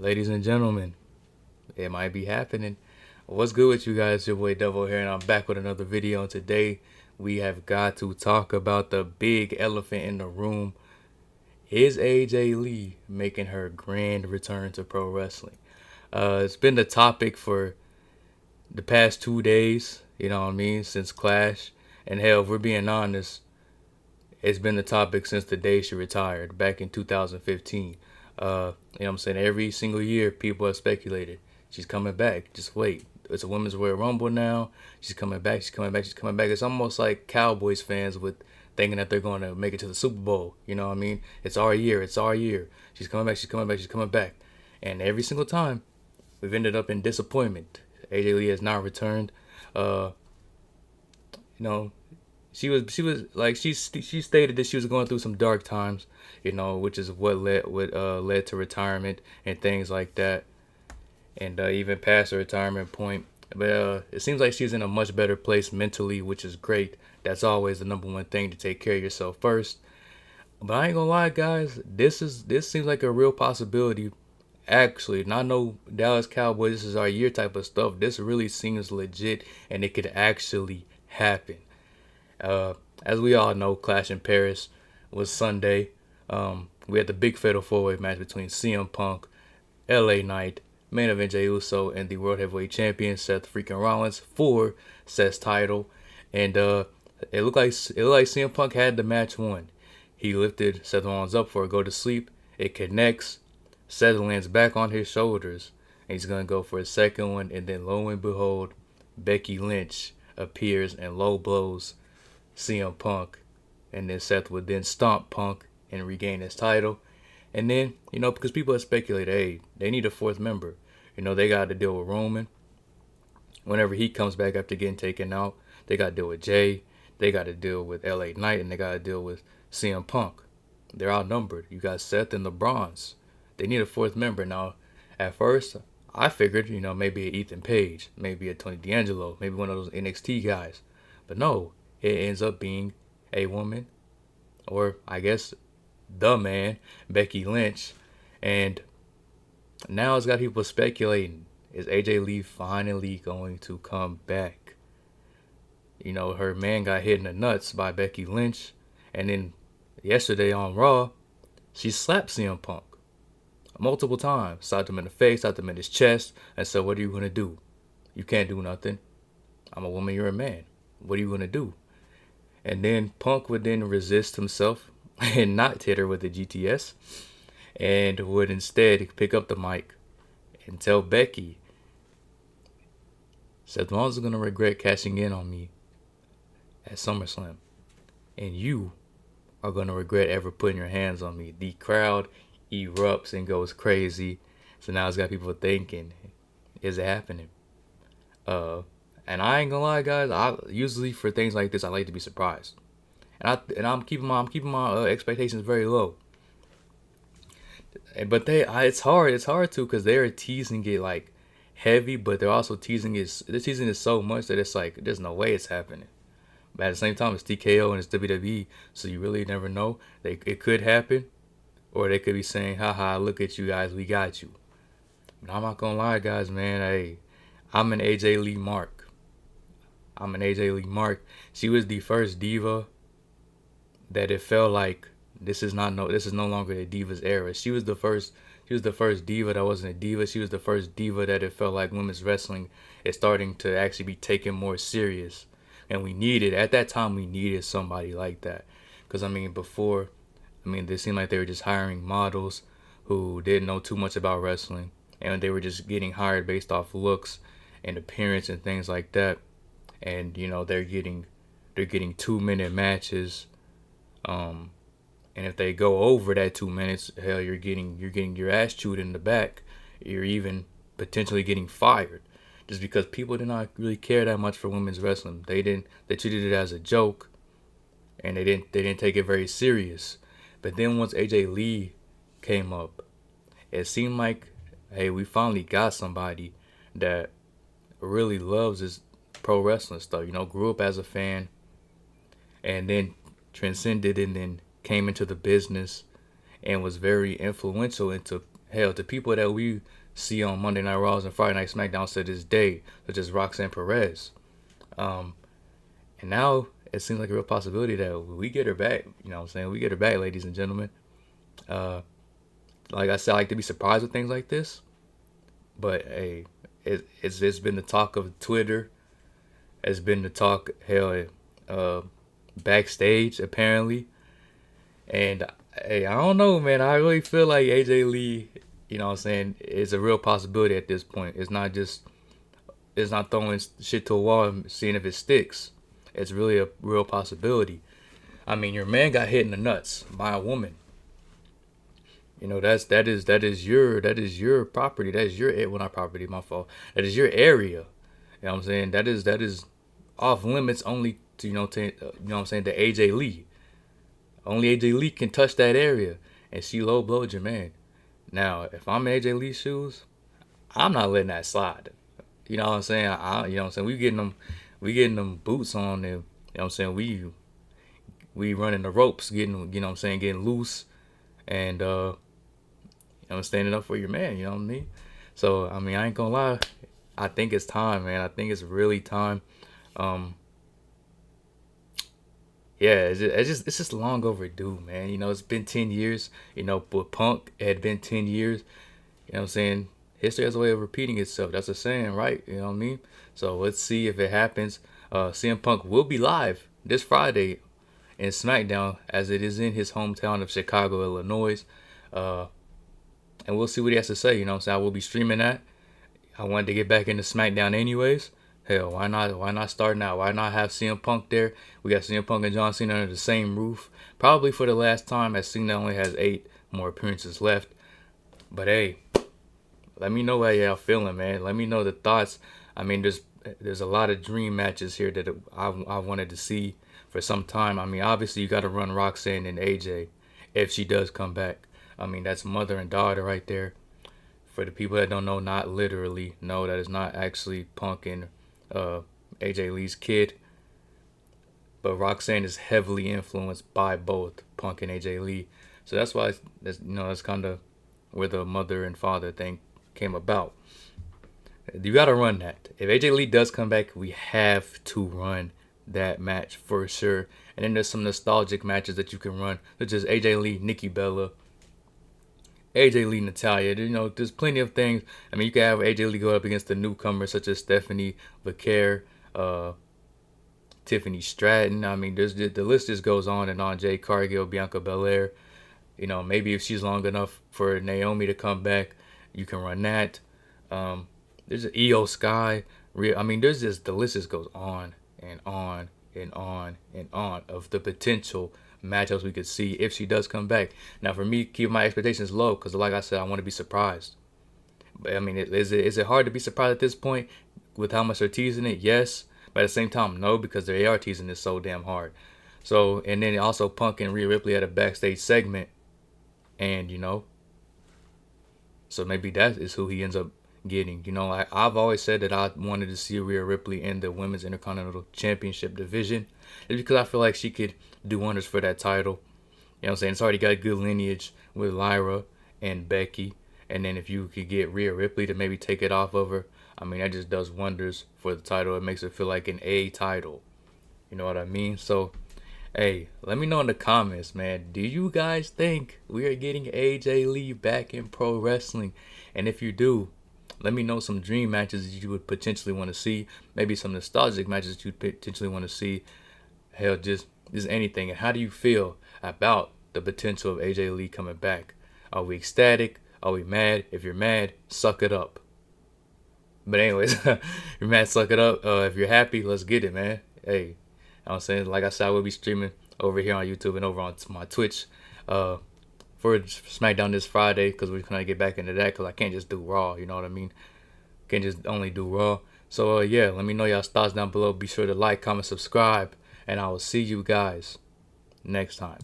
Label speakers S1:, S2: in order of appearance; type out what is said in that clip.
S1: Ladies and gentlemen, it might be happening. What's good with you guys? Your boy Devil here, and I'm back with another video. And today we have got to talk about the big elephant in the room. Is ajlee making her grand return to pro wrestling? It's been the topic for the past 2 days, you know what I mean, since Clash. And hell, if we're being honest, it's been the topic since the day she retired back in 2015. You know what I'm saying? Every single year, people have speculated she's coming back. Just wait. It's a women's Royal Rumble now. She's coming back. She's coming back. She's coming back. It's almost like Cowboys fans with thinking that they're going to make it to the Super Bowl. You know what I mean? It's our year. It's our year. She's coming back. She's coming back. She's coming back. And every single time, we've ended up in disappointment. ajlee has not returned. Uh, you know, she was like she stated that she was going through some dark times, which is what led to retirement and things like that, and even past her retirement point. But it seems like she's in a much better place mentally, which is great. That's always the number one thing, to take care of yourself first. But I ain't gonna lie, guys, this seems like a real possibility. Actually, not no Dallas Cowboys, this is our year type of stuff. This really seems legit, and it could actually happen. As we all know, Clash in Paris was Sunday. We had the big fatal four-way match between CM Punk, LA Knight, main event Jey Uso, and the World Heavyweight Champion Seth freaking Rollins for Seth's title. And it looked like CM Punk had the match won. He lifted Seth Rollins up for a go to sleep. It connects. Seth lands back on his shoulders, and he's gonna go for a second one. And then lo and behold, Becky Lynch appears and low blows CM Punk, and then Seth would then stomp Punk and regain his title. And then, because people have speculated, hey, they need a fourth member. They got to deal with Roman whenever he comes back after getting taken out. They got to deal with Jay. They got to deal with LA Knight, and they got to deal with CM Punk. They're outnumbered. You got Seth and the Bronze. They need a fourth member. Now, at first, I figured, maybe a Ethan Page, maybe a Tony D'Angelo, maybe one of those NXT guys. But no, it ends up being a woman, or I guess the man, Becky Lynch. And now it's got people speculating, is ajlee finally going to come back? Her man got hit in the nuts by Becky Lynch, and then yesterday on Raw, she slapped CM Punk multiple times, slapped him in the face, slapped him in his chest, and said, what are you going to do? You can't do nothing. I'm a woman, you're a man. What are you going to do? And then Punk would then resist himself and not hit her with the GTS, and would instead pick up the mic and tell Becky, Seth Rollins is going to regret cashing in on me at SummerSlam, and you are going to regret ever putting your hands on me. The crowd erupts and goes crazy. So now it's got people thinking, is it happening? And I ain't gonna lie, guys. I usually, for things like this, I like to be surprised, and I'm keeping my expectations very low. But it's hard to, because they're teasing it like heavy, but they're also teasing it so much that it's like there's no way it's happening. But at the same time, it's TKO and it's WWE, so you really never know. It could happen, or they could be saying, haha, look at you guys, we got you. But I'm not gonna lie, guys, man. Hey, I'm an ajlee mark. She was the first diva that it felt like this is no longer the Divas era. She was the first diva that wasn't a diva. She was the first diva that it felt like women's wrestling is starting to actually be taken more serious. And at that time, we needed somebody like that. Because, before, they seemed like they were just hiring models who didn't know too much about wrestling. And they were just getting hired based off looks and appearance and things like that. And, they're getting 2-minute matches. And if they go over that 2 minutes, hell, you're getting your ass chewed in the back. You're even potentially getting fired, just because people did not really care that much for women's wrestling. They treated it as a joke, and they didn't take it very serious. But then once ajlee came up, it seemed like, hey, we finally got somebody that really loves this pro wrestling stuff. Grew up as a fan, and then transcended, and then came into the business, and was very influential into hell, the people that we see on Monday Night Raws and Friday Night SmackDowns to this day, such as Roxanne Perez. And now it seems like a real possibility that we get her back. You know what I'm saying? We get her back, ladies and gentlemen. Like I said, I like to be surprised with things like this. But hey, it's been the talk of Twitter. It's been the talk, hell, backstage apparently. And hey, I don't know, man. I really feel like AJ Lee, you know what I'm saying, is a real possibility at this point. It's not throwing shit to a wall and seeing if it sticks. It's really a real possibility. I mean, your man got hit in the nuts by a woman. You know, that is your property. That is your, well, not property, my fault. That is your area. You know what I'm saying? That is off limits only to, you know what I'm saying, to AJ Lee. Only AJ Lee can touch that area, and she low blowed your man. Now, if I'm in AJ Lee's shoes, I'm not letting that slide. You know what I'm saying? You know what I'm saying? We getting them boots on, and you know what I'm saying? We running the ropes, getting, you know what I'm saying, getting loose, and I'm standing up for your man. You know what I mean? So I mean, I ain't gonna lie. I think it's time, man. I think it's really time. Yeah, it's just long overdue, man. You know, it's been 10 years. You know, with Punk, it had been 10 years. You know what I'm saying? History has a way of repeating itself. That's a saying, right? You know what I mean? So let's see if it happens. CM Punk will be live this Friday in SmackDown, as it is in his hometown of Chicago, Illinois. And we'll see what he has to say. You know what I'm saying? I will be streaming that. I wanted to get back into SmackDown anyways. Hell, why not? Why not start now? Why not have CM Punk there? We got CM Punk and John Cena under the same roof, probably for the last time, as Cena only has 8 more appearances left. But hey, let me know how y'all feeling, man. Let me know the thoughts. I mean, there's a lot of dream matches here that I wanted to see for some time. I mean, obviously you got to run Roxanne and AJ if she does come back. I mean, that's mother and daughter right there. For the people that don't know, not literally, no, that is not actually Punk and AJ Lee's kid. But Roxanne is heavily influenced by both Punk and AJ Lee. So that's why, that's kind of where the mother and father thing came about. You got to run that. If AJ Lee does come back, we have to run that match for sure. And then there's some nostalgic matches that you can run, such as AJ Lee, Nikki Bella, AJ Lee, Natalia. You know, there's plenty of things. I mean, you can have AJ Lee go up against the newcomers such as Stephanie Vaquer, Tiffany Stratton. I mean, the list just goes on and on. Jade Cargill, Bianca Belair. You know, maybe if she's long enough for Naomi to come back, you can run that. There's an Io Sky. I mean, the list just goes on and on and on and on of the potential matchups we could see if she does come back. Now, for me, keep my expectations low because, like I said, I want to be surprised. But I mean, is it hard to be surprised at this point with how much they're teasing it? Yes, but at the same time, no, because they are teasing it so damn hard. So, and then also Punk and Rhea Ripley had a backstage segment, and you know, so maybe that is who he ends up getting. You know, I've always said that I wanted to see Rhea Ripley in the Women's Intercontinental Championship division. It's because I feel like she could do wonders for that title. You know what I'm saying? It's already got good lineage with Lyra and Becky. And then if you could get Rhea Ripley to maybe take it off of her, I mean, that just does wonders for the title. It makes it feel like an A title. You know what I mean? So, hey, let me know in the comments, man. Do you guys think we are getting AJ Lee back in pro wrestling? And if you do, let me know some dream matches that you would potentially want to see. Maybe some nostalgic matches that you potentially want to see. Hell, just anything. And how do you feel about the potential of AJ Lee coming back? Are we ecstatic? Are we mad? If you're mad, suck it up. But anyways, if you're mad, suck it up. If you're happy, let's get it, man. Hey, you know what I'm saying? Like I said, I will be streaming over here on YouTube and over on my Twitch for SmackDown this Friday, because we're going to get back into that, because I can't just do Raw, you know what I mean? Can't just only do Raw. So, yeah, let me know y'all's thoughts down below. Be sure to like, comment, subscribe, and I will see you guys next time.